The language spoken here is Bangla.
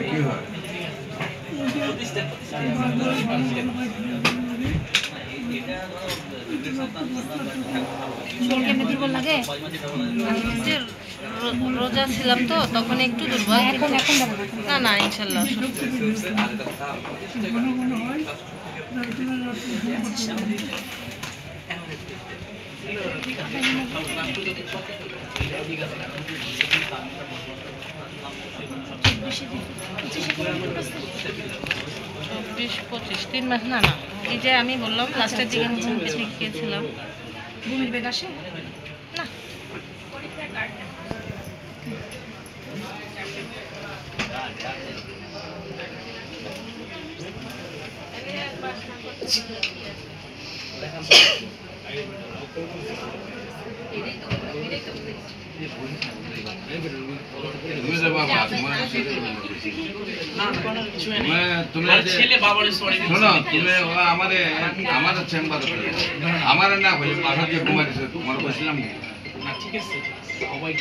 কি হয় দুর্বল লাগে রোজা ছিলাম তো তখন একটু দুর্বল না না ইনশাল্লাহ চব্বিশ 25 3 মাস না না এই যে আমি বললাম লাস্টের দিকে ঠিক গিয়েছিলাম ভূমির বেগ আসে না আমাদের চেম্বার আমার না হয়ে বাসা দিয়ে ঘুমাইছে তোমার বলছিলাম ঠিক আছে সবাই